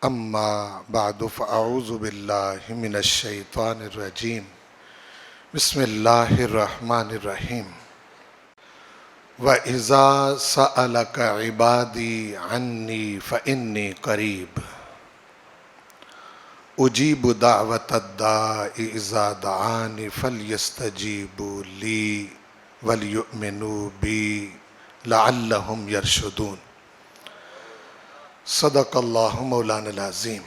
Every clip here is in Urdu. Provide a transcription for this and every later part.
اما بعد فاعوذ باللہ من الشیطان الرجیم بسم اللہ الرحمن الرحیم وَإِذَا سَأَلَكَ عِبَادِي عَنِّي فَإِنِّي قَرِيبٌ أُجِيبُ دَعْوَةَ الدَّاعِ إِذَا دَعَانِ فَلْيَسْتَجِيبُوا لِي وَلْيُؤْمِنُوا بِي لَعَلَّهُمْ يَرْشُدُونَ صدق اللہ مولانا العظیم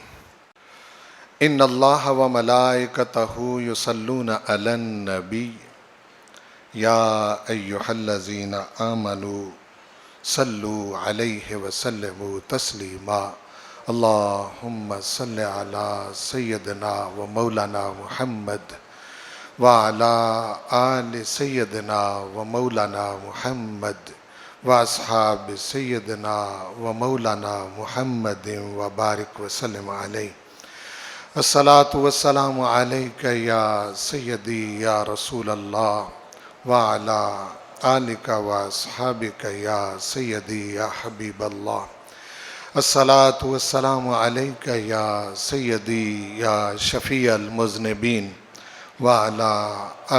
ان اللہ وملائکتہ یصلون علی النبی یا ایہا الذین آمنوا صلوا علیہ وسلموا تسلیما اللہم صل علی سیدنا و مولانا محمد وعلی آل سیدنا و مولانا محمد واصحاب سیدنا و مولانا محمد وبارک وسلم علیہ الصلاۃ والسلام علیک یا سیدی یا رسول اللہ وعلی آلک واصحابک یا سیدی یا حبیب اللہ الصلاۃ والسلام علیک یا سیدی یا شفیع المذنبین وعلی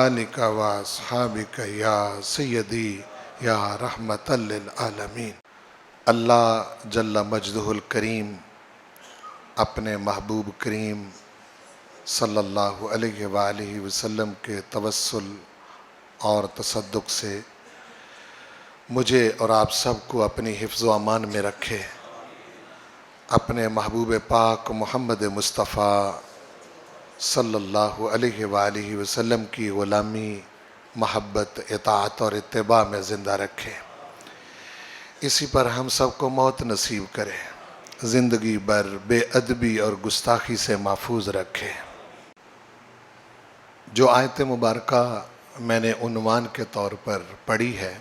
آلک واصحابک یا سیدی یا رحمت للعالمین۔ اللہ جل مجدہ الکریم اپنے محبوب کریم صلی اللہ علیہ وآلہ وسلم کے توسل اور تصدق سے مجھے اور آپ سب کو اپنی حفظ و امان میں رکھے، اپنے محبوب پاک محمد مصطفیٰ صلی اللہ علیہ وآلہ وسلم کی غلامی، محبت، اطاعت اور اتباع میں زندہ رکھے، اسی پر ہم سب کو موت نصیب کرے، زندگی بھر بے ادبی اور گستاخی سے محفوظ رکھے۔ جو آیت مبارکہ میں نے عنوان کے طور پر پڑھی ہے،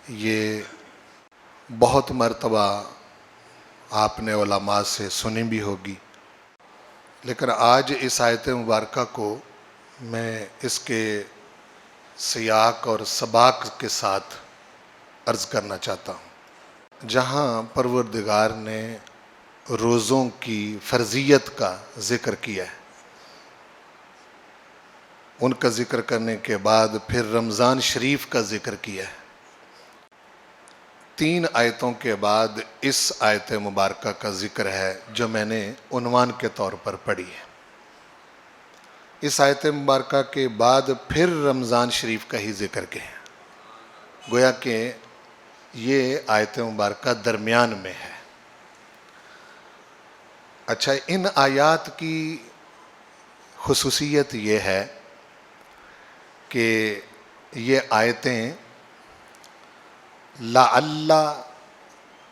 یہ بہت مرتبہ آپ نے علماء سے سنی بھی ہوگی، لیکن آج اس آیت مبارکہ کو میں اس کے سیاق اور سباق کے ساتھ عرض کرنا چاہتا ہوں۔ جہاں پروردگار نے روزوں کی فرضیت کا ذکر کیا ہے، ان کا ذکر کرنے کے بعد پھر رمضان شریف کا ذکر کیا ہے، 3 آیتوں کے بعد اس آیت مبارکہ کا ذکر ہے جو میں نے عنوان کے طور پر پڑھی ہے۔ اس آیت مبارکہ کے بعد پھر رمضان شریف کا ہی ذکر کے ہیں، گویا کہ یہ آیت مبارکہ درمیان میں ہے۔ اچھا، ان آیات کی خصوصیت یہ ہے کہ یہ آیتیں لعل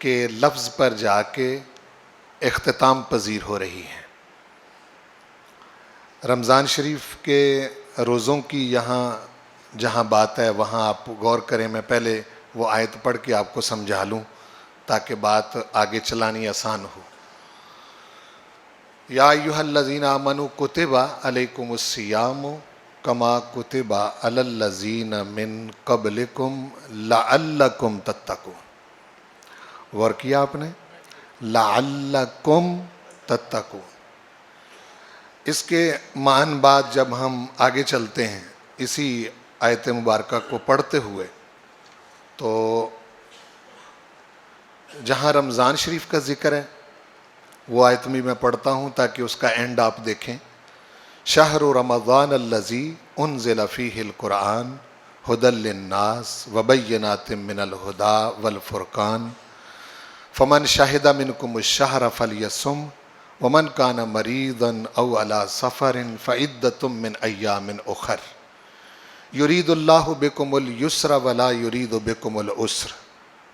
کے لفظ پر جا کے اختتام پذیر ہو رہی ہیں۔ رمضان شریف کے روزوں کی یہاں جہاں بات ہے وہاں آپ غور کریں، میں پہلے وہ آیت پڑھ کے آپ کو سمجھا لوں تاکہ بات آگے چلانی آسان ہو۔ یا ایھا الذین آمنوا کتب علیکم الصیام کما کتب علی الذین من قبلکم لعلکم تتقون۔ غور کیا آپ نے؟ لعلکم تتقون۔ اس کے معنی بعد جب ہم آگے چلتے ہیں اسی آیت مبارکہ کو پڑھتے ہوئے، تو جہاں رمضان شریف کا ذکر ہے وہ آیت میں پڑھتا ہوں تاکہ اس کا اینڈ آپ دیکھیں۔ شہر رمضان الذی انزل فیہ القرآن ھدی للناس وبینات من الھدی والفرقان فمن شہد منکم الشہر فلیصم ومن کان مریضا او علی سفر فعدۃ من ایام اخر یرید اللہ بکم الیسر ولا یرید بکم العسر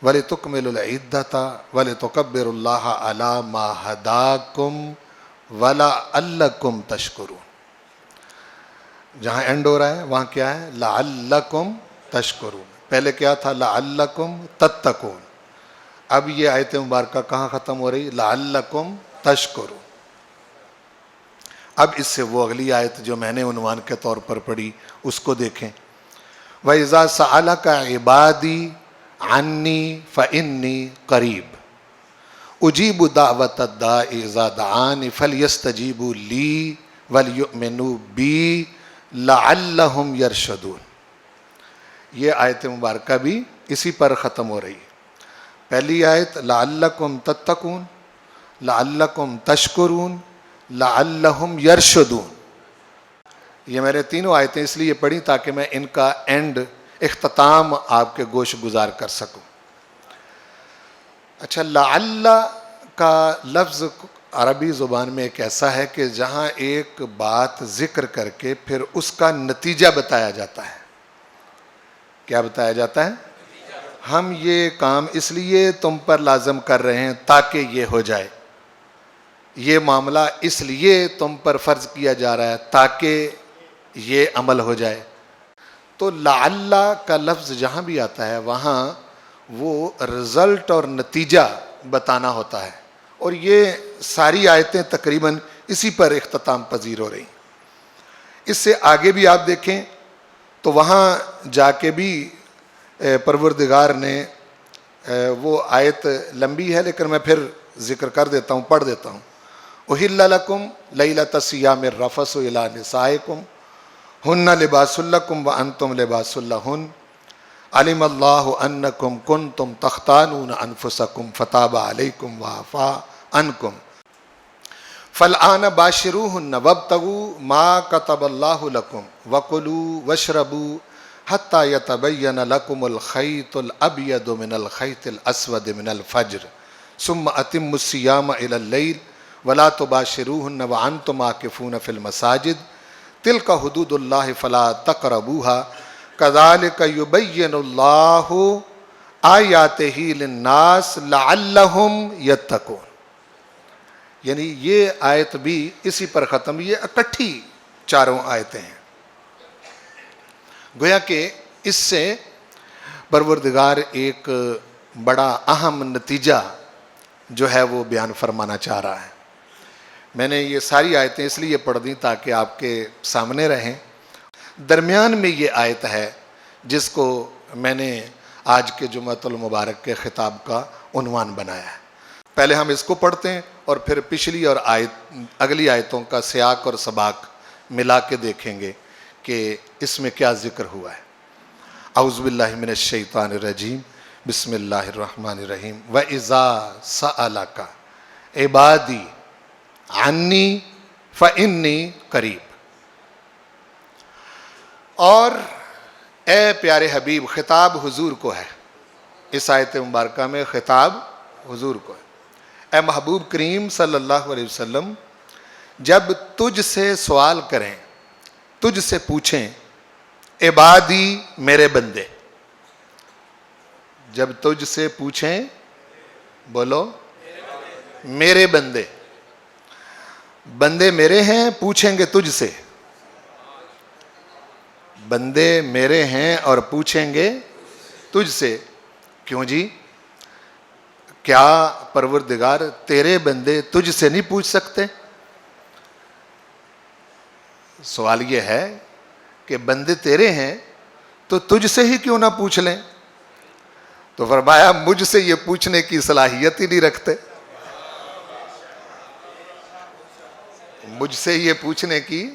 ولتکملوا العدۃ ولتکبروا اللہ علی ما ھداکم ولعلکم تشکرون۔ جہاں اینڈ ہو رہا ہے وہاں کیا ہے؟ لعلکم تشکرون۔ پہلے کیا تھا؟ لعلکم تتقون۔ اب یہ آیت مبارکہ کہاں ختم ہو رہی؟ لعلکم تشکرون۔ اب اس سے وہ اگلی آیت جو میں نے عنوان کے طور پر پڑھی اس کو دیکھیں۔ وَإِذَا سَأَلَكَ عِبَادِي عَنِّي فَإِنِّي قَرِيبٌ۔ اجیب دعوت الداعی اذا دعان فلیستجیبوا لی ولیؤمنوا بی لعلہم یرشدون. یہ آیت مبارکہ بھی اسی پر ختم ہو رہی ہے. پہلی آیت لعلکم تتقون، لعلکم تشکرون، لعلہم یرشدون. یہ میں نے تینوں آیتیں اس لیے پڑھی تاکہ میں ان کا اینڈ اختتام آپ کے گوش گزار کر سکوں. اچھا، لعل کا لفظ عربی زبان میں ایک ایسا ہے کہ جہاں ایک بات ذکر کر کے پھر اس کا نتیجہ بتایا جاتا ہے. کیا بتایا جاتا ہے؟ ہم یہ کام اس لیے تم پر لازم کر رہے ہیں تاکہ یہ ہو جائے، یہ معاملہ اس لیے تم پر فرض کیا جا رہا ہے تاکہ یہ عمل ہو جائے. تو لعل کا لفظ جہاں بھی آتا ہے وہاں وہ رزلٹ اور نتیجہ بتانا ہوتا ہے، اور یہ ساری آیتیں تقریباً اسی پر اختتام پذیر ہو رہی ہیں. اس سے آگے بھی آپ دیکھیں تو وہاں جا کے بھی پروردگار نے وہ آیت لمبی ہے لیکن میں پھر ذکر کر دیتا ہوں، پڑھ دیتا ہوں. احل لکم لیلۃ الصیام الرفث الی نسائکم ہن لباس لکم وانتم لباس لہن علم اللہ انکم کنتم تختانون انفسکم فتاب علیکم وعفا عنکم فالآن باشروہن وابتغوا ما کتب اللہ لکم وکلوا واشربوا حتی یتبین لکم الخیط الابید من الخیط الاسود من الفجر ثم اتموا الصیام الی اللیل ولا تباشروہن وانتم عاکفون فی المساجد تلک حدود اللہ فلا تقربوها کذالک یبین اللہ آیاتہ للناس لعلہم یتقون. یعنی یہ آیت بھی اسی پر ختم، یہ اکٹھی چاروں آیتیں ہیں. گویا کہ اس سے پروردگار ایک بڑا اہم نتیجہ جو ہے وہ بیان فرمانا چاہ رہا ہے. میں نے یہ ساری آیتیں اس لیے پڑھ دیں تاکہ آپ کے سامنے رہیں. درمیان میں یہ آیت ہے جس کو میں نے آج کے جمعۃ المبارک کے خطاب کا عنوان بنایا ہے. پہلے ہم اس کو پڑھتے ہیں اور پھر پچھلی اور اگلی آیتوں کا سیاق اور سباق ملا کے دیکھیں گے کہ اس میں کیا ذکر ہوا ہے. اعوذ باللہ من الشیطان الرجیم، بسم اللہ الرحمن الرحیم. وَإِذَا سَأَلَكَ عِبَادِي عَنِّي فَإِنِّي قَرِيب. اور اے پیارے حبیب، خطاب حضور کو ہے. اس آیت مبارکہ میں خطاب حضور کو ہے. اے محبوب کریم صلی اللہ علیہ وسلم، جب تجھ سے سوال کریں، تجھ سے پوچھیں، عبادی میرے بندے، جب تجھ سے پوچھیں، بولو میرے بندے. بندے میرے ہیں، پوچھیں گے تجھ سے. بندے میرے ہیں اور پوچھیں گے تجھ سے. کیوں جی؟ کیا پروردگار تیرے بندے تجھ سے نہیں پوچھ سکتے؟ سوال یہ ہے کہ بندے تیرے ہیں تو تجھ سے ہی کیوں نہ پوچھ لیں؟ تو فرمایا مجھ سے یہ پوچھنے کی صلاحیت ہی نہیں رکھتے. مجھ سے یہ پوچھنے کی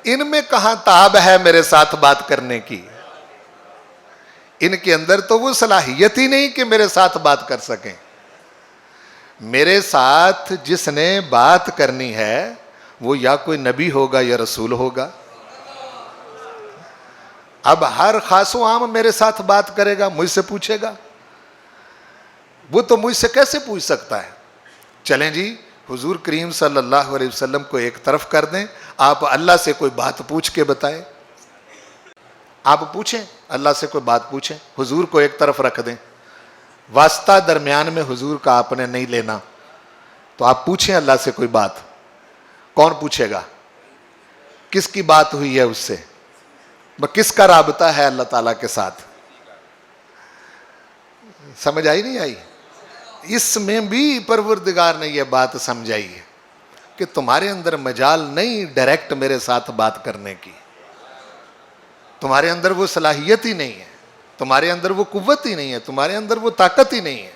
ان میں کہاں تاب ہے میرے ساتھ بات کرنے کی؟ ان کے اندر تو وہ صلاحیت ہی نہیں کہ میرے ساتھ بات کر سکیں. میرے ساتھ جس نے بات کرنی ہے وہ یا کوئی نبی ہوگا یا رسول ہوگا. اب ہر خاص و عام میرے ساتھ بات کرے گا، مجھ سے پوچھے گا؟ وہ تو مجھ سے کیسے پوچھ سکتا ہے؟ چلیں جی، حضور کریم صلی اللہ علیہ وسلم کو ایک طرف کر دیں، آپ اللہ سے کوئی بات پوچھ کے بتائیں. آپ پوچھیں، اللہ سے کوئی بات پوچھیں، حضور کو ایک طرف رکھ دیں. واسطہ درمیان میں حضور کا آپ نے نہیں لینا، تو آپ پوچھیں اللہ سے کوئی بات. کون پوچھے گا؟ کس کی بات ہوئی ہے اس سے؟ کس کا رابطہ ہے اللہ تعالیٰ کے ساتھ؟ سمجھ آئی نہیں آئی؟ اس میں بھی پروردگار نے یہ بات سمجھائی ہے کہ تمہارے اندر مجال نہیں ڈائریکٹ میرے ساتھ بات کرنے کی. تمہارے اندر وہ صلاحیت ہی نہیں ہے، تمہارے اندر وہ قوت ہی نہیں ہے، تمہارے اندر وہ طاقت ہی نہیں ہے.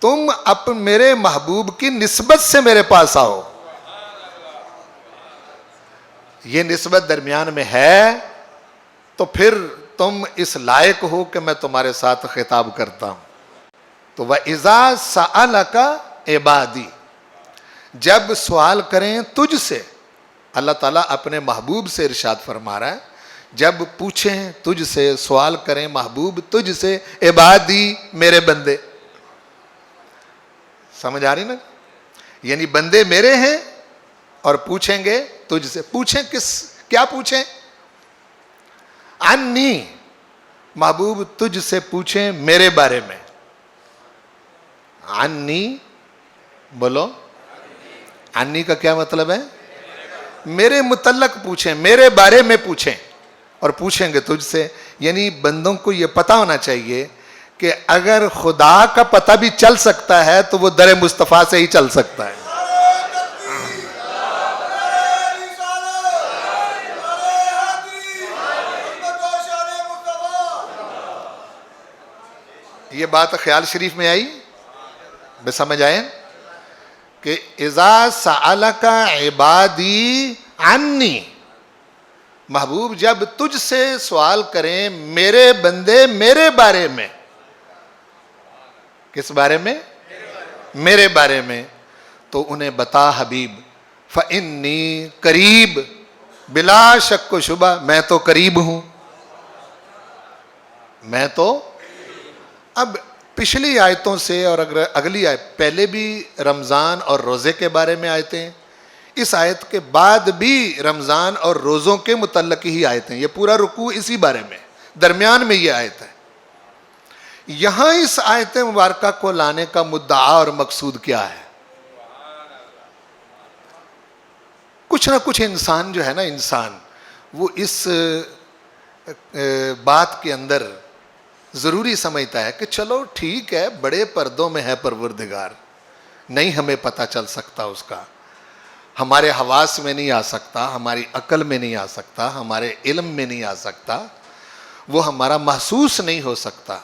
تم میرے محبوب کی نسبت سے میرے پاس آؤ. یہ نسبت درمیان میں ہے تو پھر تم اس لائق ہو کہ میں تمہارے ساتھ خطاب کرتا ہوں. تو وَإِذَا سَأَلَكَ عِبَادِي، جب سوال کریں تجھ سے، اللہ تعالیٰ اپنے محبوب سے ارشاد فرما رہا ہے، جب پوچھیں تجھ سے، سوال کریں محبوب تجھ سے، عبادی میرے بندے. سمجھ آ رہی نا؟ یعنی بندے میرے ہیں اور پوچھیں گے تجھ سے. پوچھیں کیا پوچھیں؟ انی، محبوب تجھ سے پوچھیں میرے بارے میں. انی بولو، انی کا کیا مطلب ہے؟ میرے متعلق پوچھیں، میرے بارے میں پوچھیں. اور پوچھیں گے تجھ سے، یعنی بندوں کو یہ پتہ ہونا چاہیے کہ اگر خدا کا پتہ بھی چل سکتا ہے تو وہ در مصطفیٰ سے ہی چل سکتا ہے. یہ بات خیال شریف میں آئی؟ بے سمجھ آئے کہ اذا سألک عبادی عنی، محبوب جب تجھ سے سوال کریں میرے بندے میرے بارے میں. کس بارے میں؟ میرے بارے میں. تو انہیں بتا حبیب، فإنی قریب، بلا شک و شبہ میں تو قریب ہوں. میں تو اب پچھلی آیتوں سے اور اگلی آیت، پہلے بھی رمضان اور روزے کے بارے میں آیتیں ہیں، اس آیت کے بعد بھی رمضان اور روزوں کے متعلق ہی آیتیں. یہ پورا رکوع اسی بارے میں، درمیان میں یہ آیت ہے. یہاں اس آیت مبارکہ کو لانے کا مدعا اور مقصود کیا ہے؟ کچھ نہ کچھ انسان جو ہے نا، انسان وہ اس بات کے اندر ضروری سمجھتا ہے کہ چلو ٹھیک ہے، بڑے پردوں میں ہے پروردگار، نہیں ہمیں پتہ چل سکتا اس کا، ہمارے حواس میں نہیں آ سکتا، ہماری عقل میں نہیں آ سکتا، ہمارے علم میں نہیں آ سکتا، وہ ہمارا محسوس نہیں ہو سکتا،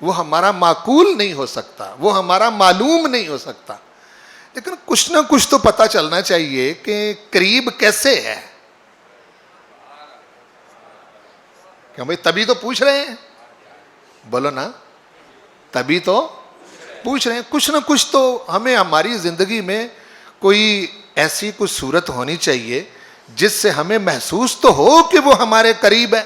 وہ ہمارا معقول نہیں ہو سکتا، وہ ہمارا معلوم نہیں ہو سکتا. لیکن کچھ نہ کچھ تو پتہ چلنا چاہیے کہ قریب کیسے ہے. کہ بھائی تبھی تو پوچھ رہے ہیں، بولو نا، تبھی تو پوچھ رہے ہیں. کچھ نہ کچھ تو ہمیں ہماری زندگی میں کوئی ایسی کوئی صورت ہونی چاہیے جس سے ہمیں محسوس تو ہو کہ وہ ہمارے قریب ہے.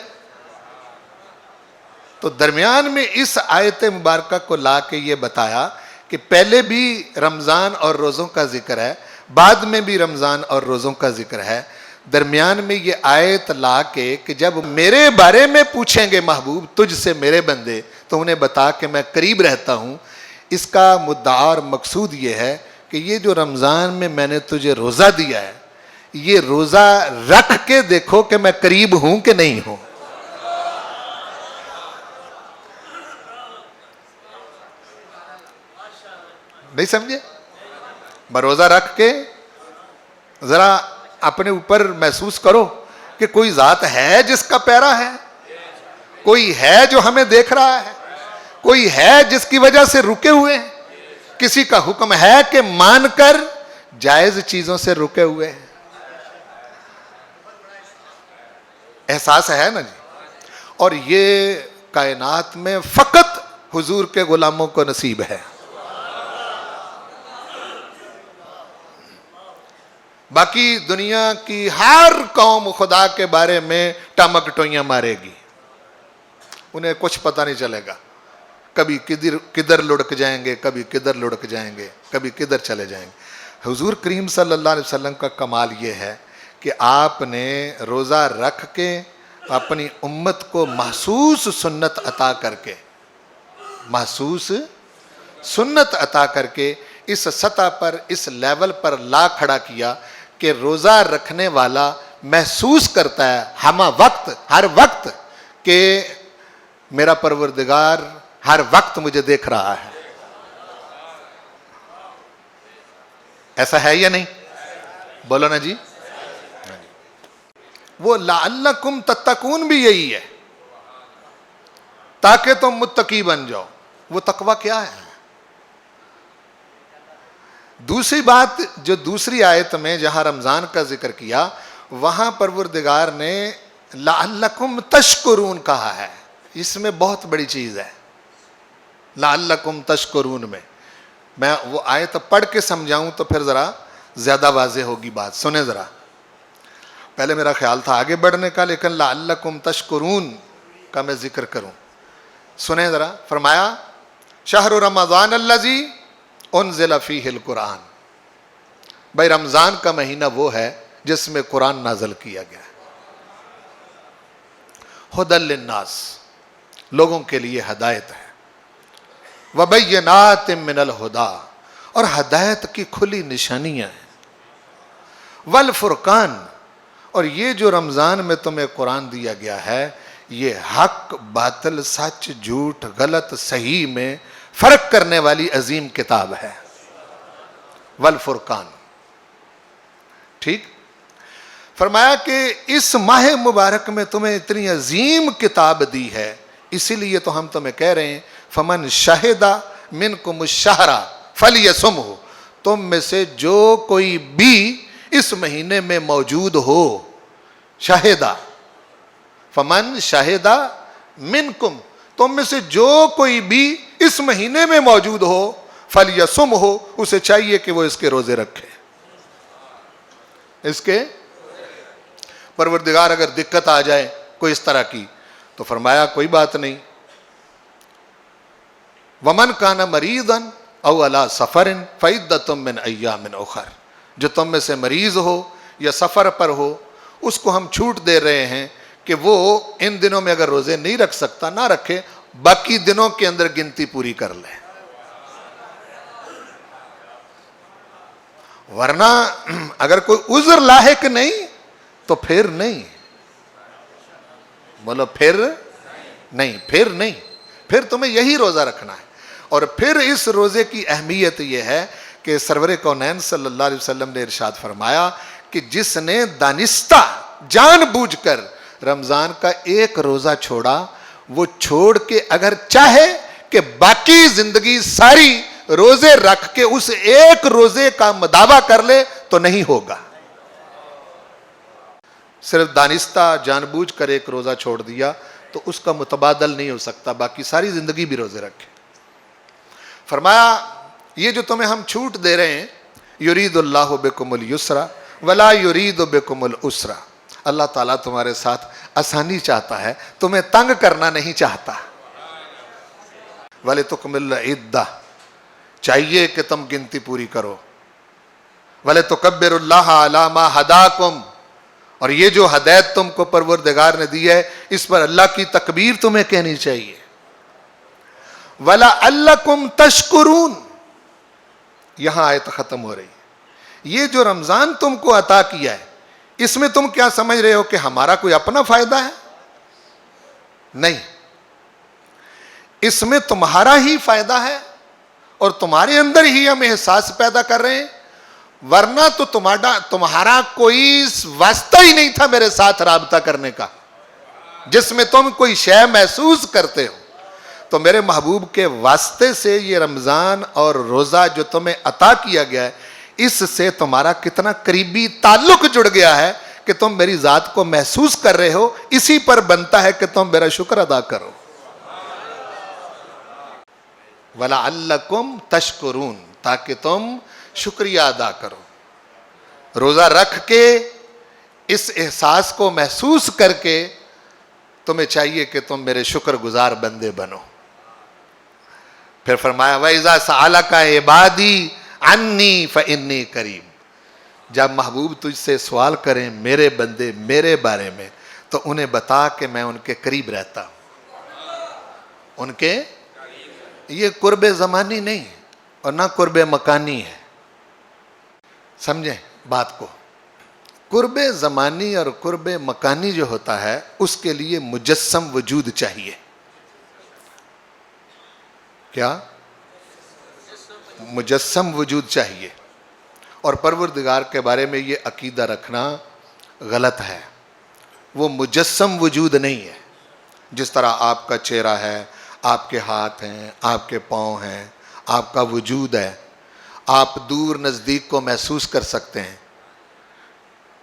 تو درمیان میں اس آیت مبارکہ کو لا کے یہ بتایا کہ پہلے بھی رمضان اور روزوں کا ذکر ہے، بعد میں بھی رمضان اور روزوں کا ذکر ہے. درمیان میں یہ آیت لا کے کہ جب میرے بارے میں پوچھیں گے محبوب تجھ سے میرے بندے، تو انہیں بتا کہ میں قریب رہتا ہوں. اس کا مدعا اور مقصود یہ ہے کہ یہ جو رمضان میں نے تجھے روزہ دیا ہے، یہ روزہ رکھ کے دیکھو کہ میں قریب ہوں کہ نہیں ہوں. نہیں سمجھے؟ روزہ رکھ کے ذرا اپنے اوپر محسوس کرو کہ کوئی ذات ہے جس کا پیرا ہے، کوئی ہے جو ہمیں دیکھ رہا ہے، کوئی ہے جس کی وجہ سے رکے ہوئے ہیں، کسی کا حکم ہے کہ مان کر جائز چیزوں سے رکے ہوئے ہیں. احساس ہے نا جی؟ اور یہ کائنات میں فقط حضور کے غلاموں کو نصیب ہے. باقی دنیا کی ہر قوم خدا کے بارے میں ٹمک ٹوئیاں مارے گی، انہیں کچھ پتہ نہیں چلے گا. کبھی کدھر لڑک جائیں گے، کبھی کدھر لڑک جائیں گے، کبھی کدھر چلے جائیں گے. حضور کریم صلی اللہ علیہ وسلم کا کمال یہ ہے کہ آپ نے روزہ رکھ کے اپنی امت کو محسوس سنت عطا کر کے، محسوس سنت عطا کر کے اس سطح پر، اس لیول پر لا کھڑا کیا کہ روزہ رکھنے والا محسوس کرتا ہے ہمہ وقت، ہر وقت، کہ میرا پروردگار ہر وقت مجھے دیکھ رہا ہے. ایسا ہے یا نہیں؟ بولو نا جی. وہ لعلکم تتقون بھی یہی ہے، تاکہ تم متقی بن جاؤ. وہ تقوی کیا ہے؟ دوسری بات جو دوسری آیت میں جہاں رمضان کا ذکر کیا وہاں پروردگار نے لعلکم تشکرون کہا ہے. اس میں بہت بڑی چیز ہے. لعلکم تشکرون میں وہ آیت پڑھ کے سمجھاؤں تو پھر ذرا زیادہ واضح ہوگی بات. سنیں ذرا, پہلے میرا خیال تھا آگے بڑھنے کا, لیکن لعلکم تشکرون کا میں ذکر کروں. سنیں ذرا. فرمایا شہر رمضان الذی انزل فیہ القرآن. بھائی رمضان کا مہینہ وہ ہے جس میں قرآن نازل کیا گیا ہے. ھدی للناس, لوگوں کے لیے ہدایت ہے. وبینات من الہدی, اور ہدایت کی کھلی نشانیاں ہیں. والفرقان, اور یہ جو رمضان میں تمہیں قرآن دیا گیا ہے یہ حق باطل سچ جھوٹ غلط صحیح میں فرق کرنے والی عظیم کتاب ہے. والفرقان. ٹھیک. فرمایا کہ اس ماہ مبارک میں تمہیں اتنی عظیم کتاب دی ہے, اسی لیے تو ہم تمہیں کہہ رہے ہیں فمن شہد منکم الشہر فلیصمہ, تم میں سے جو کوئی بھی اس مہینے میں موجود ہو. شہدہ, فمن شہدہ منکم, تم میں سے جو کوئی بھی اس مہینے میں موجود ہو فلیصمہ, اسے چاہیے کہ وہ اس کے روزے رکھے. اس کے پروردگار اگر دقت آ جائے کوئی اس طرح کی تو فرمایا کوئی بات نہیں. ومن کان مریضا او علی سفر فعدۃ من ایام اخر, جو تم میں سے مریض ہو یا سفر پر ہو اس کو ہم چھوٹ دے رہے ہیں کہ وہ ان دنوں میں اگر روزے نہیں رکھ سکتا نہ رکھے, باقی دنوں کے اندر گنتی پوری کر لے. ورنہ اگر کوئی عذر لاحق نہیں تو پھر نہیں. بولو پھر نہیں, پھر نہیں, پھر تمہیں یہی روزہ رکھنا ہے. اور پھر اس روزے کی اہمیت یہ ہے کہ سرور کونین صلی اللہ علیہ وسلم نے ارشاد فرمایا کہ جس نے دانستہ جان بوجھ کر رمضان کا ایک روزہ چھوڑا, وہ چھوڑ کے اگر چاہے کہ باقی زندگی ساری روزے رکھ کے اس ایک روزے کا مداوع کر لے تو نہیں ہوگا. صرف دانستہ جان بوجھ کر ایک روزہ چھوڑ دیا تو اس کا متبادل نہیں ہو سکتا, باقی ساری زندگی بھی روزے رکھے. فرمایا یہ جو تمہیں ہم چھوٹ دے رہے ہیں, یرید اللہ بکم الیسر ولا یرید بکم العسر, اللہ تعالیٰ تمہارے ساتھ آسانی چاہتا ہے, تمہیں تنگ کرنا نہیں چاہتا. وَلِتُكْمِلُ الْعِدَّةَ, چاہیے کہ تم گنتی پوری کرو. وَلِتُكَبِّرُ اللَّهَ عَلَى مَا هَدَاكُمْ, اور یہ جو ہدایت تم کو پروردگار نے دی ہے اس پر اللہ کی تکبیر تمہیں کہنی چاہیے. وَلَعَلَّكُمْ تَشْكُرُونَ, یہاں آیت ختم ہو رہی. یہ جو رمضان تم کو عطا کیا ہے اس میں تم کیا سمجھ رہے ہو کہ ہمارا کوئی اپنا فائدہ ہے؟ نہیں, اس میں تمہارا ہی فائدہ ہے اور تمہارے اندر ہی ہم احساس پیدا کر رہے ہیں. ورنہ تو تمہارا کوئی واسطہ ہی نہیں تھا میرے ساتھ رابطہ کرنے کا. جس میں تم کوئی شے محسوس کرتے ہو تو میرے محبوب کے واسطے سے یہ رمضان اور روزہ جو تمہیں عطا کیا گیا ہے اس سے تمہارا کتنا قریبی تعلق جڑ گیا ہے کہ تم میری ذات کو محسوس کر رہے ہو. اسی پر بنتا ہے کہ تم میرا شکر ادا کرو. وَلَعَلَّكُمْ تَشْكُرُونَ, تاکہ تم شکریہ ادا کرو. روزہ رکھ کے اس احساس کو محسوس کر کے تمہیں چاہیے کہ تم میرے شکر گزار بندے بنو. پھر فرمایا وَإِذَا سَأَلَكَ عِبَادِي عَنِّي فَإِنِّي قَرِيبٌ, جب محبوب تجھ سے سوال کریں میرے بندے میرے بارے میں تو انہیں بتا کہ میں ان کے قریب رہتا ہوں. ان کے, یہ قرب زمانی نہیں اور نہ قرب مکانی ہے. سمجھیں بات کو. قرب زمانی اور قرب مکانی جو ہوتا ہے اس کے لیے مجسم وجود چاہیے. کیا؟ مجسم وجود چاہیے. اور پروردگار کے بارے میں یہ عقیدہ رکھنا غلط ہے. وہ مجسم وجود نہیں ہے. جس طرح آپ کا چہرہ ہے, آپ کے ہاتھ ہیں, آپ کے پاؤں ہیں, آپ کا وجود ہے, آپ دور نزدیک کو محسوس کر سکتے ہیں،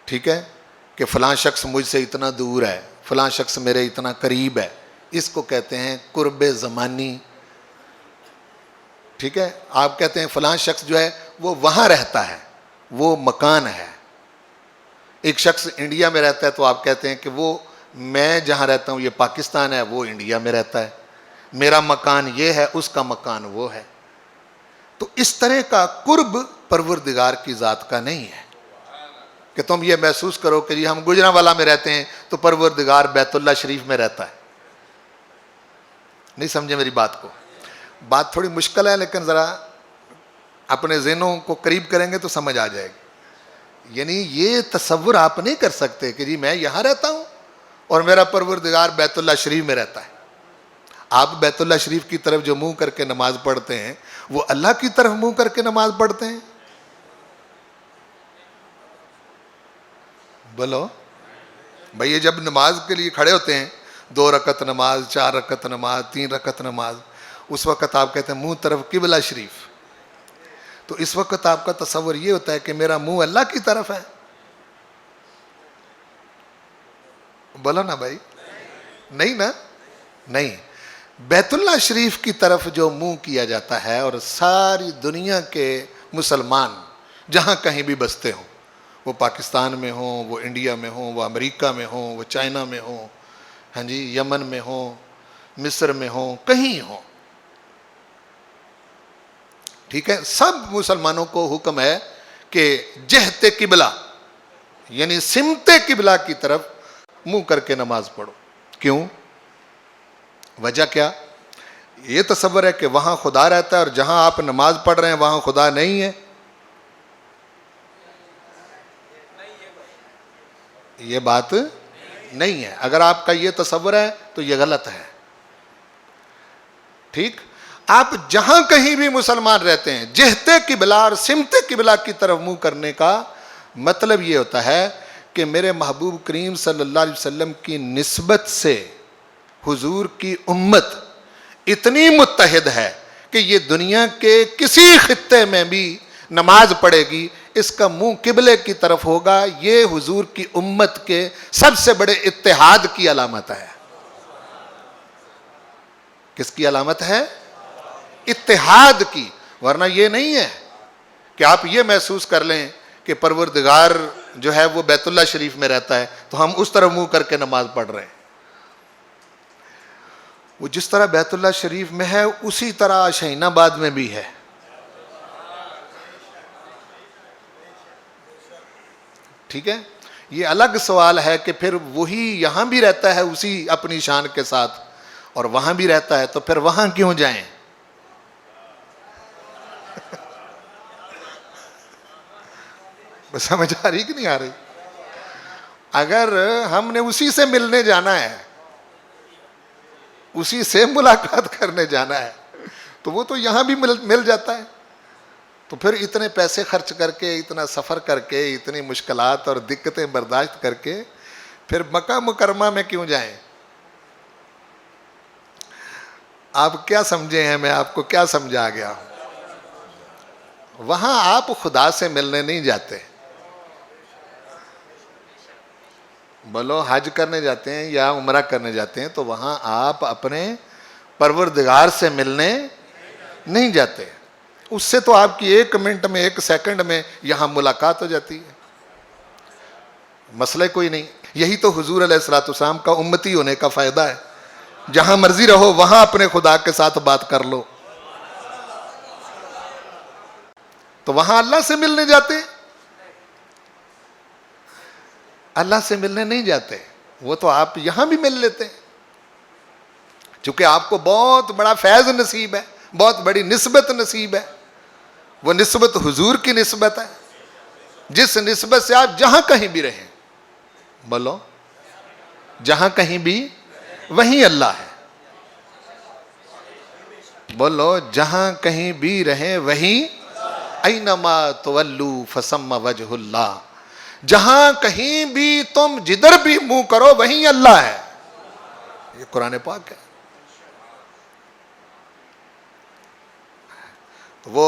ٹھیک ہے، کہ فلاں شخص مجھ سے اتنا دور ہے، فلاں شخص میرے اتنا قریب ہے، اس کو کہتے ہیں قرب زمانی، ٹھیک ہے۔ آپ کہتے ہیں فلاں شخص جو ہے وہ وہاں رہتا ہے، وہ مکان ہے۔ ایک شخص انڈیا میں رہتا ہے تو آپ کہتے ہیں کہ وہ میں جہاں رہتا ہوں یہ پاکستان ہے، وہ انڈیا میں رہتا ہے، میرا مکان یہ ہے، اس کا مکان وہ ہے۔ تو اس طرح کا قرب پروردگار کی ذات کا نہیں ہے کہ تم یہ محسوس کرو کہ جی ہم گجرانوالہ میں رہتے ہیں تو پروردگار بیت اللہ شریف میں رہتا ہے۔ نہیں سمجھے میری بات کو؟ بات تھوڑی مشکل ہے لیکن ذرا اپنے ذہنوں کو قریب کریں گے تو سمجھ آ جائے گی۔ یعنی یہ تصور آپ نہیں کر سکتے کہ جی میں یہاں رہتا ہوں اور میرا پروردگار بیت اللہ شریف میں رہتا ہے۔ آپ بیت اللہ شریف کی طرف جو منہ کر کے نماز پڑھتے ہیں وہ اللہ کی طرف منہ کر کے نماز پڑھتے ہیں؟ بولو بھئی، یہ جب نماز کے لیے کھڑے ہوتے ہیں، 2 رکعت نماز، 4 رکعت نماز، 3 رکعت نماز، اس وقت آپ کہتے ہیں منہ طرف قبلہ شریف، تو اس وقت آپ کا تصور یہ ہوتا ہے کہ میرا منہ اللہ کی طرف ہے؟ بولو نا بھائی، نہیں نا؟ نہیں، بیت اللہ شریف کی طرف جو منہ کیا جاتا ہے، اور ساری دنیا کے مسلمان جہاں کہیں بھی بستے ہوں، وہ پاکستان میں ہوں، وہ انڈیا میں ہوں، وہ امریکہ میں ہوں، وہ چائنا میں ہوں، ہاں جی، یمن میں ہوں، مصر میں ہوں، کہیں ہوں، ٹھیک ہے، سب مسلمانوں کو حکم ہے کہ جہت قبلہ یعنی سمت قبلہ کی طرف منہ کر کے نماز پڑھو۔ کیوں؟ وجہ کیا؟ یہ تصور ہے کہ وہاں خدا رہتا ہے اور جہاں آپ نماز پڑھ رہے ہیں وہاں خدا نہیں ہے۔ یہ بات نہیں ہے۔ اگر آپ کا یہ تصور ہے تو یہ غلط ہے، ٹھیک؟ آپ جہاں کہیں بھی مسلمان رہتے ہیں، جہت قبلہ اور سمت قبلہ کی طرف منہ کرنے کا مطلب یہ ہوتا ہے کہ میرے محبوب کریم صلی اللہ علیہ وسلم کی نسبت سے حضور کی امت اتنی متحد ہے کہ یہ دنیا کے کسی خطے میں بھی نماز پڑھے گی، اس کا منہ قبلے کی طرف ہوگا۔ یہ حضور کی امت کے سب سے بڑے اتحاد کی علامت ہے۔ کس کی علامت ہے؟ اتحاد کی۔ ورنہ یہ نہیں ہے کہ آپ یہ محسوس کر لیں کہ پروردگار جو ہے وہ بیت اللہ شریف میں رہتا ہے تو ہم اس طرح منہ کر کے نماز پڑھ رہے ہیں۔ وہ جس طرح بیت اللہ شریف میں ہے اسی طرح شہین آباد میں بھی ہے۔ ٹھیک ہے؟ یہ الگ سوال ہے کہ پھر وہی یہاں بھی رہتا ہے اسی اپنی شان کے ساتھ اور وہاں بھی رہتا ہے تو پھر وہاں کیوں جائیں؟ سمجھ آ رہی کہ نہیں آ رہی؟ اگر ہم نے اسی سے ملنے جانا ہے، اسی سے ملاقات کرنے جانا ہے تو وہ تو یہاں بھی مل جاتا ہے، تو پھر اتنے پیسے خرچ کر کے، اتنا سفر کر کے، اتنی مشکلات اور دقتیں برداشت کر کے پھر مکہ مکرمہ میں کیوں جائیں؟ آپ کیا سمجھے ہیں؟ میں آپ کو کیا سمجھا گیا؟ وہاں آپ خدا سے ملنے نہیں جاتے۔ بولو، حج کرنے جاتے ہیں یا عمرہ کرنے جاتے ہیں تو وہاں آپ اپنے پروردگار سے ملنے نہیں جاتے۔ اس سے تو آپ کی 1 منٹ میں 1 سیکنڈ میں یہاں ملاقات ہو جاتی ہے، مسئلہ کوئی نہیں۔ یہی تو حضور علیہ الصلوۃ والسلام کا امتی ہونے کا فائدہ ہے، جہاں مرضی رہو وہاں اپنے خدا کے ساتھ بات کر لو۔ تو وہاں اللہ سے ملنے جاتے، اللہ سے ملنے نہیں جاتے، وہ تو آپ یہاں بھی مل لیتے ہیں، چونکہ آپ کو بہت بڑا فیض نصیب ہے، بہت بڑی نسبت نصیب ہے۔ وہ نسبت حضور کی نسبت ہے، جس نسبت سے آپ جہاں کہیں بھی رہیں، بولو جہاں کہیں بھی وہیں اللہ ہے۔ بولو جہاں کہیں بھی رہیں وہیں، اینما تولوا فثم وجہ اللہ، جہاں کہیں بھی تم جدھر بھی منہ کرو وہیں اللہ ہے۔ یہ قرآن پاک ہے۔ وہ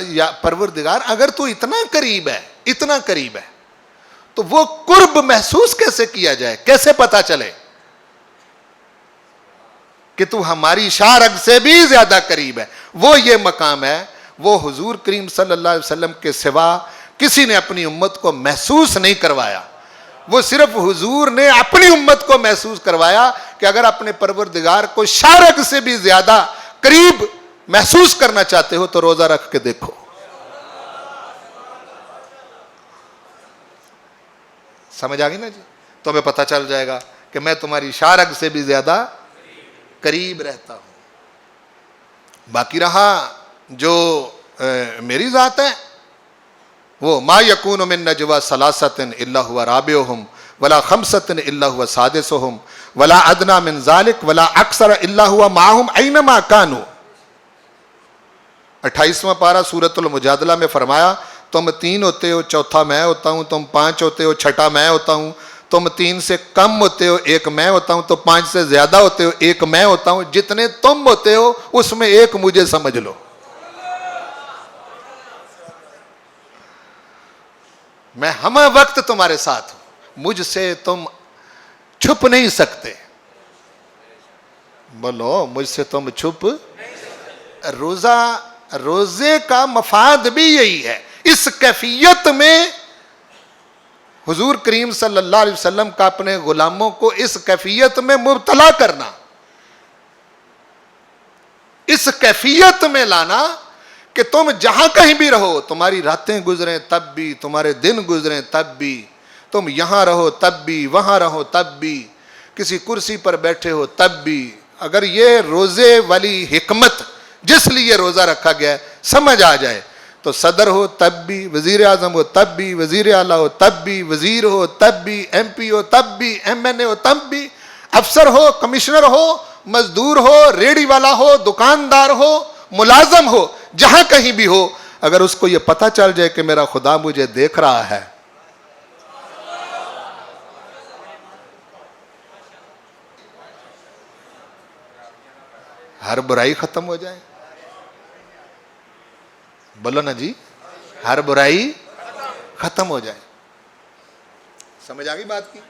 یا پروردگار اگر تو اتنا قریب ہے تو وہ قرب محسوس کیسے کیا جائے, کیسے پتا چلے کہ تو ہماری شاہ رگ سے بھی زیادہ قریب ہے. وہ یہ مقام ہے, وہ حضور کریم صلی اللہ علیہ وسلم کے سوا کسی نے اپنی امت کو محسوس نہیں کروایا. وہ صرف حضور نے اپنی امت کو محسوس کروایا کہ اگر اپنے پروردگار کو شاہ رگ سے بھی زیادہ قریب محسوس کرنا چاہتے ہو تو روزہ رکھ کے دیکھو. سمجھ آ گئی نا جی؟ تو ہمیں پتہ چل جائے گا کہ میں تمہاری شاہ رگ سے بھی زیادہ قریب رہتا ہوں. باقی رہا جو میری ذات ہے, وہ ما یکون من نجوا ثلاثۃ الا هو رابعهم ولا خمسۃ الا هو سادسهم ولا ادنى من ذلك ولا اکثر الا هو معهم اینما كانوا. 28واں پارہ سورۃ المجادلہ میں فرمایا تم 3 ہوتے ہو, چوتھا میں ہوتا ہوں, تم 5 ہوتے ہو, چھٹا میں ہوتا ہوں, تم 3 سے کم ہوتے ہو, 1 میں ہوتا ہوں, تو 5 سے زیادہ ہوتے ہو, 1 میں ہوتا ہوں. جتنے تم ہوتے ہو اس میں 1 مجھے سمجھ لو. میں ہمہ وقت تمہارے ساتھ ہوں, مجھ سے تم چھپ نہیں سکتے. بولو, مجھ سے تم چھپ. روزے کا مفاد بھی یہی ہے, اس کیفیت میں حضور کریم صلی اللہ علیہ وسلم کا اپنے غلاموں کو اس کیفیت میں مبتلا کرنا, اس کیفیت میں لانا کہ تم جہاں کہیں بھی رہو, تمہاری راتیں گزریں تب بھی, تمہارے دن گزریں تب بھی, تم یہاں رہو تب بھی, وہاں رہو تب بھی, کسی کرسی پر بیٹھے ہو تب بھی, اگر یہ روزے والی حکمت جس لیے روزہ رکھا گیا ہے سمجھ آ جائے تو صدر ہو تب بھی, وزیر اعظم ہو تب بھی, وزیر اعلیٰ ہو تب بھی, وزیر ہو تب بھی, ایم پی ہو تب بھی, ایم این اے ہو تب بھی, افسر ہو, کمشنر ہو, مزدور ہو, ریڑھی والا ہو, دکاندار ہو, ملازم ہو, جہاں کہیں بھی ہو, اگر اس کو یہ پتہ چل جائے کہ میرا خدا مجھے دیکھ رہا ہے, ہر برائی ختم ہو جائے. بولو نا جی, ہر برائی ختم ہو جائے. سمجھ آ گئی بات کی؟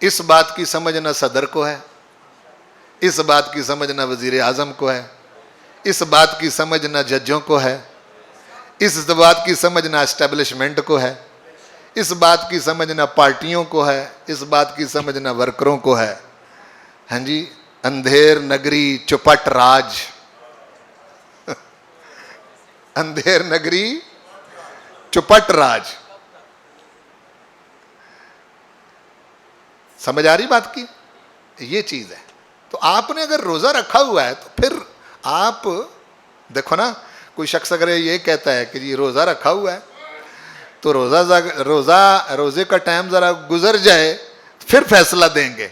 اس بات کی سمجھ نہ صدر کو ہے, اس بات کی سمجھ نہ وزیر اعظم کو ہے, اس بات کی سمجھ نہ ججوں کو ہے, اس بات کی سمجھ نہ اسٹیبلشمنٹ کو ہے, اس بات کی سمجھ نہ پارٹیوں کو ہے, اس بات کی سمجھ نہ ورکروں کو ہے. ہاں جی, اندھیر نگری چپٹ راج, اندھیر نگری چپٹ راج. سمجھ آ رہی بات کی؟ یہ چیز ہے. تو آپ نے اگر روزہ رکھا ہوا ہے تو پھر آپ دیکھو نا, کوئی شخص اگر یہ کہتا ہے کہ جی روزہ رکھا ہوا ہے تو روزے کا ٹائم ذرا گزر جائے پھر فیصلہ دیں گے.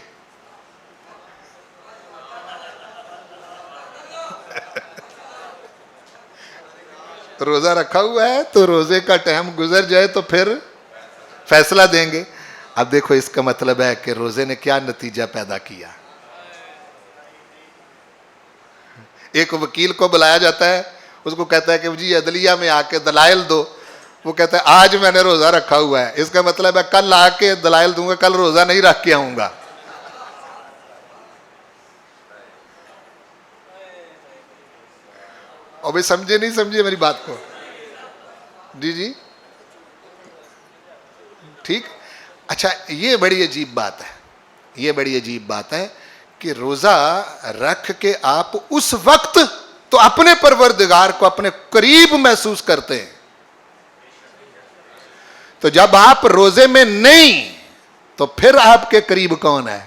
روزہ رکھا ہوا ہے تو روزے کا ٹائم گزر جائے تو پھر فیصلہ دیں گے. اب دیکھو اس کا مطلب ہے کہ روزے نے کیا نتیجہ پیدا کیا. ایک وکیل کو بلایا جاتا ہے, اس کو کہتا ہے کہ جی عدلیہ میں آ کے دلائل دو. وہ کہتا ہے آج میں نے روزہ رکھا ہوا ہے, اس کا مطلب ہے کل آ کے دلائل دوں گا, کل روزہ نہیں رکھ کے آؤں گا. اور بھائی سمجھے نہیں سمجھے میری بات کو؟ جی جی ٹھیک. اچھا, یہ بڑی عجیب بات ہے, یہ بڑی عجیب بات ہے کہ روزہ رکھ کے آپ اس وقت تو اپنے پروردگار کو اپنے قریب محسوس کرتے ہیں, تو جب آپ روزے میں نہیں تو پھر آپ کے قریب کون ہے؟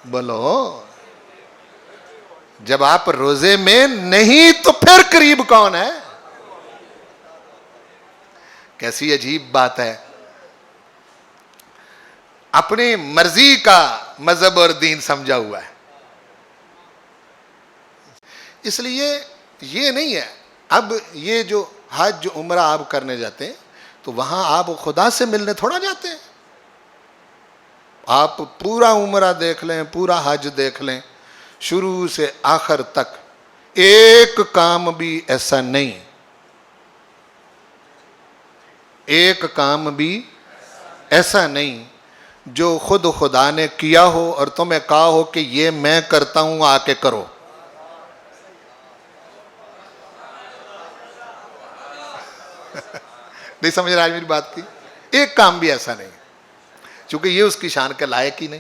بولو, جب آپ روزے میں نہیں تو پھر قریب کون ہے؟ کیسی عجیب بات ہے. اپنی مرضی کا مذہب اور دین سمجھا ہوا ہے. اس لیے یہ نہیں ہے. اب یہ جو حج جو عمرہ آپ کرنے جاتے ہیں تو وہاں آپ خدا سے ملنے تھوڑا جاتے ہیں. آپ پورا عمرہ دیکھ لیں, پورا حج دیکھ لیں, شروع سے آخر تک ایک کام بھی ایسا نہیں، ایک کام بھی ایسا نہیں جو خود خدا نے کیا ہو اور تمہیں کہا ہو کہ یہ میں کرتا ہوں آ کے کرو۔ نہیں سمجھ رہا آج میری بات کی؟ ایک کام بھی ایسا نہیں، چونکہ یہ اس کی شان کے لائق ہی نہیں۔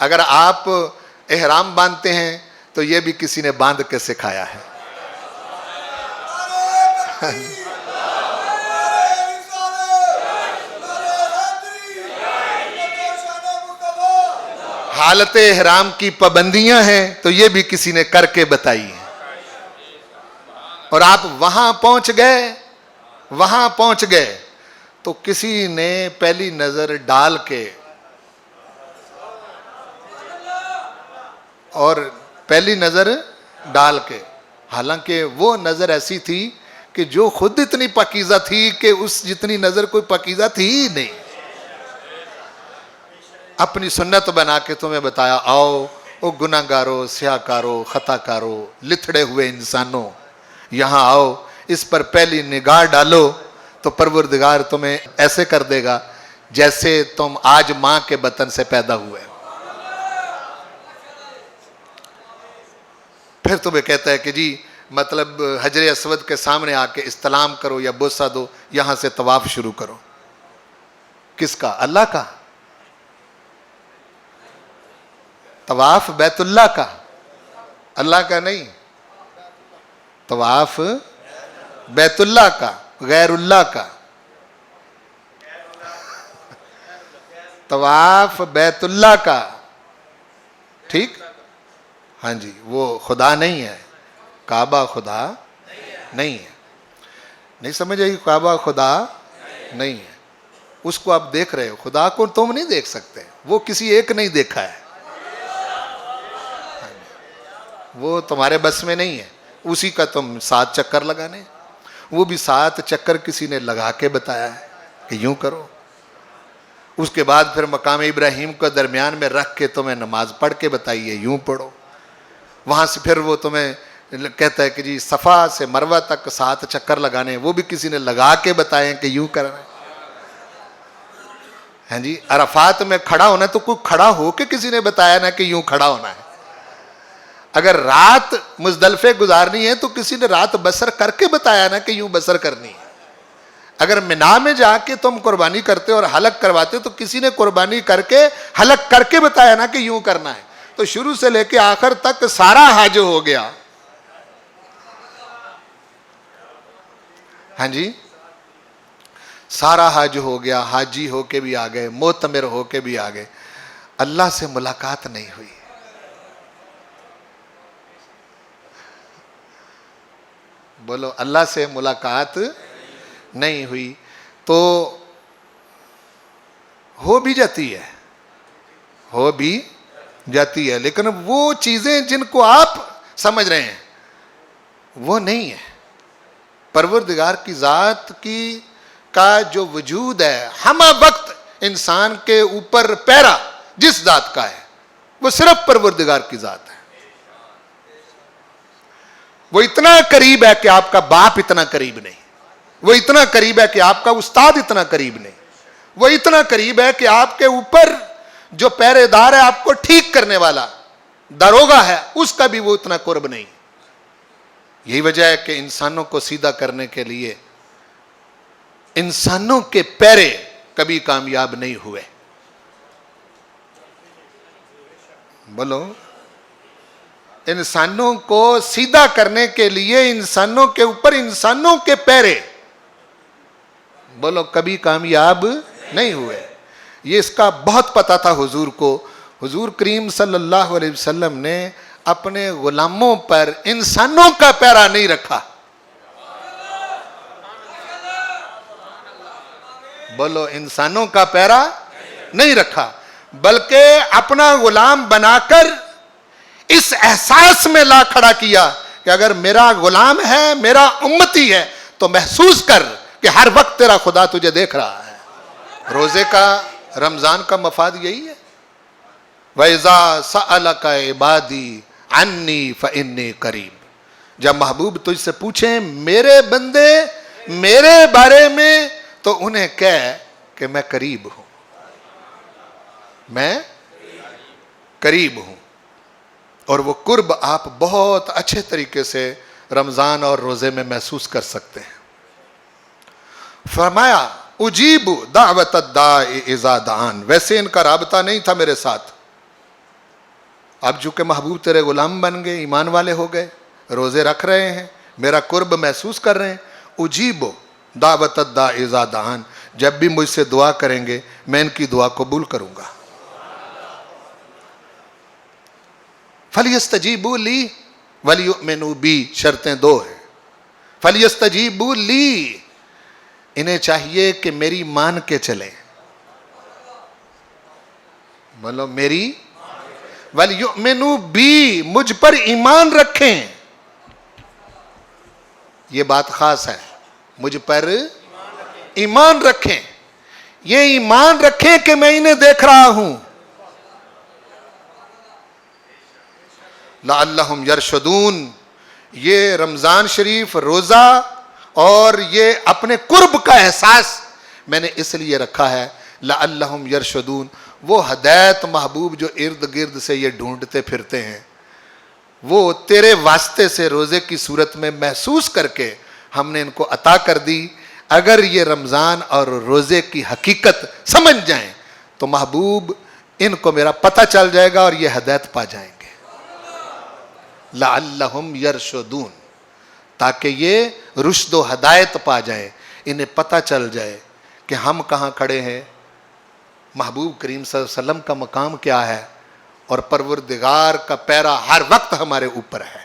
اگر آپ احرام باندھتے ہیں تو یہ بھی کسی نے باندھ کے سکھایا ہے۔ حالت احرام کی پابندیاں ہیں تو یہ بھی کسی نے کر کے بتائی ہیں، اور آپ وہاں پہنچ گئے تو کسی نے پہلی نظر ڈال کے حالانکہ وہ نظر ایسی تھی کہ جو خود اتنی پاکیزہ تھی کہ اس جتنی نظر کوئی پاکیزہ تھی ہی نہیں، اپنی سنت بنا کے تمہیں بتایا آؤ او گناہ گارو، سیاہ کارو، خطا کارو، لتھڑے ہوئے انسانوں، یہاں آؤ، اس پر پہلی نگاہ ڈالو تو پروردگار تمہیں ایسے کر دے گا جیسے تم آج ماں کے بطن سے پیدا ہوئے۔ پھر تمہیں کہتا ہے کہ جی مطلب حجر اسود کے سامنے آ کے استلام کرو یا بوسہ دو، یہاں سے طواف شروع کرو۔ کس کا؟ اللہ کا۔ طواف بیت اللہ کا، اللہ کا نہیں۔ طواف بیت اللہ کا، غیر اللہ کا۔ طواف بیت اللہ کا، ٹھیک؟ ہاں جی، وہ خدا نہیں ہے، کعبہ خدا نہیں ہے۔ نہیں سمجھ آئی؟ کعبہ خدا نہیں ہے، اس کو آپ دیکھ رہے ہو، خدا کو تم نہیں دیکھ سکتے، وہ کسی ایک نہیں دیکھا ہے، وہ تمہارے بس میں نہیں ہے، اسی کا تم 7 چکر لگانے، وہ بھی 7 چکر کسی نے لگا کے بتایا ہے کہ یوں کرو۔ اس کے بعد پھر مقام ابراہیم کو درمیان میں رکھ کے تمہیں نماز پڑھ کے بتائیے یوں پڑھو۔ وہاں سے پھر وہ تمہیں کہتا ہے کہ جی صفا سے مروہ تک 7 چکر لگانے، وہ بھی کسی نے لگا کے بتائے کہ یوں کرنا ہے۔ جی عرفات میں کھڑا ہونا ہے تو کوئی کھڑا ہو کے کسی نے بتایا نا کہ یوں کھڑا ہونا ہے۔ اگر رات مزدلفے گزارنی ہے تو کسی نے رات بسر کر کے بتایا نا کہ یوں بسر کرنی ہے۔ اگر منا میں جا کے تم قربانی کرتے اور حلق کرواتے تو کسی نے قربانی کر کے حلق کر کے بتایا نا کہ یوں کرنا ہے۔ تو شروع سے لے کے آخر تک سارا حج ہو گیا۔ ہاں جی سارا حج ہو گیا، حاجی ہو کے بھی آ گئے، معتمر ہو کے بھی آ گئے، اللہ سے ملاقات نہیں ہوئی۔ بولو اللہ سے ملاقات نہیں ہوئی تو ہو بھی جاتی ہے، لیکن وہ چیزیں جن کو آپ سمجھ رہے ہیں وہ نہیں ہے۔ پروردگار کی ذات کا جو وجود ہے ہمہ وقت انسان کے اوپر پیرا جس ذات کا ہے وہ صرف پروردگار کی ذات ہے۔ وہ اتنا قریب ہے کہ آپ کا باپ اتنا قریب نہیں، وہ اتنا قریب ہے کہ آپ کا استاد اتنا قریب نہیں، وہ اتنا قریب ہے کہ آپ کے اوپر جو پہرے دار ہے، آپ کو ٹھیک کرنے والا داروغہ ہے، اس کا بھی وہ اتنا قرب نہیں۔ یہی وجہ ہے کہ انسانوں کو سیدھا کرنے کے لیے انسانوں کے پیرے کبھی کامیاب نہیں ہوئے۔ بولو انسانوں کو سیدھا کرنے کے لیے انسانوں کے اوپر انسانوں کے پیرے بولو کبھی کامیاب نہیں ہوئے۔ یہ اس کا بہت پتہ تھا حضور کو۔ حضور کریم صلی اللہ علیہ وسلم نے اپنے غلاموں پر انسانوں کا پیرا نہیں رکھا، بولو انسانوں کا پیرا نہیں رکھا، بلکہ اپنا غلام بنا کر اس احساس میں لا کھڑا کیا کہ اگر میرا غلام ہے، میرا امتی ہے، تو محسوس کر کہ ہر وقت تیرا خدا تجھے دیکھ رہا ہے۔ روزے کا، رمضان کا مفاد یہی ہے۔ وَإِذَا سَأَلَكَ عِبَادِي عَنِّي فَإِنِّي قَرِيب، جب محبوب تجھ سے پوچھیں میرے بندے میرے بارے میں تو انہیں کہہ کہ میں قریب ہوں، میں قریب ہوں۔ اور وہ قرب آپ بہت اچھے طریقے سے رمضان اور روزے میں محسوس کر سکتے ہیں۔ فرمایا اجیب دعوت الداع اذا دعان، ویسے ان کا رابطہ نہیں تھا میرے ساتھ، اب چونکہ محبوب تیرے غلام بن گئے، ایمان والے ہو گئے، روزے رکھ رہے ہیں، میرا قرب محسوس کر رہے ہیں، اجیب دعوت الداع اذا دعان، جب بھی مجھ سے دعا کریں گے میں ان کی دعا قبول کروں گا۔ فَلْيَسْتَجِيبُوا لِي وَلْيُؤْمِنُوا بِي، شرطیں دو ہیں۔ فَلْيَسْتَجِيبُوا لِي، انہیں چاہیے کہ میری مان کے چلیں، بولو میری، وَلْيُؤْمِنُوا بِي، مجھ پر ایمان رکھیں، یہ بات خاص ہے، مجھ پر ایمان رکھیں، یہ ایمان رکھیں کہ میں انہیں دیکھ رہا ہوں۔ لعلہم یرشدون، یہ رمضان شریف، روزہ اور یہ اپنے قرب کا احساس میں نے اس لیے رکھا ہے، لعلہم یرشدون، وہ ہدایت محبوب جو ارد گرد سے یہ ڈھونڈتے پھرتے ہیں، وہ تیرے واسطے سے روزے کی صورت میں محسوس کر کے ہم نے ان کو عطا کر دی۔ اگر یہ رمضان اور روزے کی حقیقت سمجھ جائیں تو محبوب ان کو میرا پتہ چل جائے گا اور یہ ہدایت پا جائیں گے۔ لعلہم یرشدون، تاکہ یہ رشد و ہدایت پا جائیں، انہیں پتہ چل جائے کہ ہم کہاں کھڑے ہیں، محبوب کریم صلی اللہ علیہ وسلم کا مقام کیا ہے، اور پروردگار کا پیرا ہر وقت ہمارے اوپر ہے۔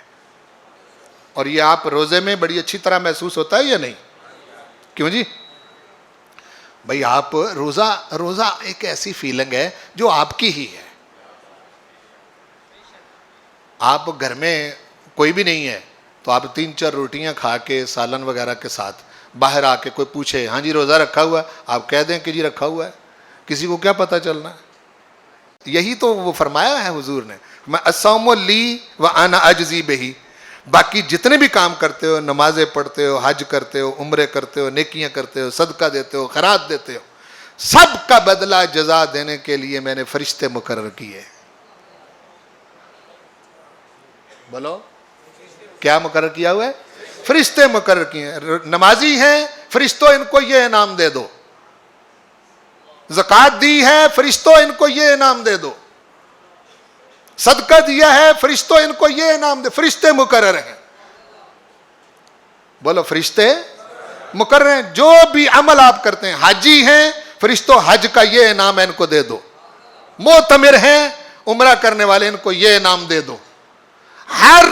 اور یہ آپ روزے میں بڑی اچھی طرح محسوس ہوتا ہے یا نہیں؟ کیوں جی؟ بھئی آپ روزہ ایک ایسی فیلنگ ہے جو آپ کی ہی ہے۔ آپ گھر میں کوئی بھی نہیں ہے تو آپ 3-4 روٹیاں کھا کے سالن وغیرہ کے ساتھ باہر آ کے کوئی پوچھے ہاں جی روزہ رکھا ہوا ہے، آپ کہہ دیں کہ جی رکھا ہوا ہے، کسی کو کیا پتہ چلنا ہے؟ یہی تو وہ فرمایا ہے حضور نے، میں الصوم لی وانا اجزی بہی، باقی جتنے بھی کام کرتے ہو، نمازیں پڑھتے ہو، حج کرتے ہو، عمرے کرتے ہو، نیکیاں کرتے ہو، صدقہ دیتے ہو، خیرات دیتے ہو، سب کا بدلہ جزا دینے کے لیے میں نے فرشتے مقرر کیے۔ بولو کیا مقرر کیا ہوا ہے؟ فرشتے مقرر کیے ہیں۔ نمازی ہیں، فرشتوں ان کو یہ انعام دے دو، زکوٰۃ دی ہے، فرشتوں ان کو یہ انعام دے دو، صدقہ دیا ہے، فرشتوں ان کو یہ انعام دے، فرشتے مقرر ہیں۔ بولو فرشتے مقرر ہیں، جو بھی عمل آپ کرتے ہیں، حاجی ہیں، فرشتوں حج کا یہ انعام ان کو دے دو، معتمر ہیں، عمرہ کرنے والے، ان کو یہ انعام دے دو۔ ہر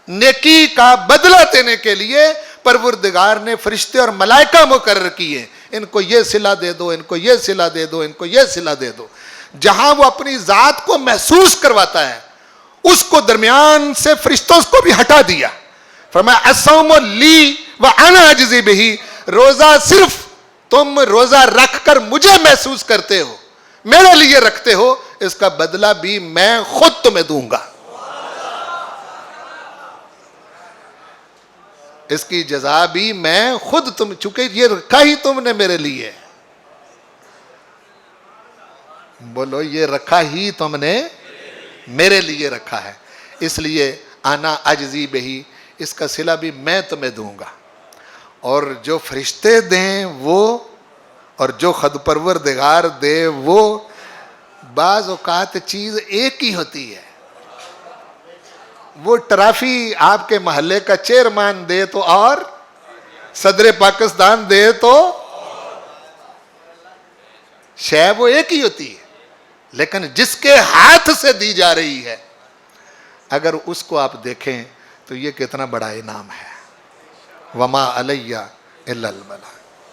نیکی کا بدلہ دینے کے لیے پروردگار نے فرشتے اور ملائکہ مقرر کیے، ان کو یہ صلہ دے دو، ان کو یہ صلہ دے دو، ان کو یہ صلہ دے دو۔ جہاں وہ اپنی ذات کو محسوس کرواتا ہے اس کو درمیان سے فرشتوں کو بھی ہٹا دیا، فرمایا الصوم لی وانا اجزی بہی، روزہ صرف تم روزہ رکھ کر مجھے محسوس کرتے ہو، میرے لیے رکھتے ہو، اس کا بدلہ بھی میں خود تمہیں دوں گا، اس کی جزا بھی میں خود چونکہ یہ رکھا ہی تم نے میرے لیے، بولو یہ رکھا ہی تم نے میرے لیے رکھا ہے، اس لیے آنا اجزی بہی، اس کا صلہ بھی میں تمہیں دوں گا۔ اور جو فرشتے دیں وہ، اور جو خود پروردگار دے وہ، بعض اوقات چیز ایک ہی ہوتی ہے۔ وہ ٹرافی آپ کے محلے کا چیئرمین دے تو اور صدر پاکستان دے تو شے وہ ایک ہی ہوتی ہے، لیکن جس کے ہاتھ سے دی جا رہی ہے اگر اس کو آپ دیکھیں تو یہ کتنا بڑا انعام ہے۔ وما علیہ الا البلاغ۔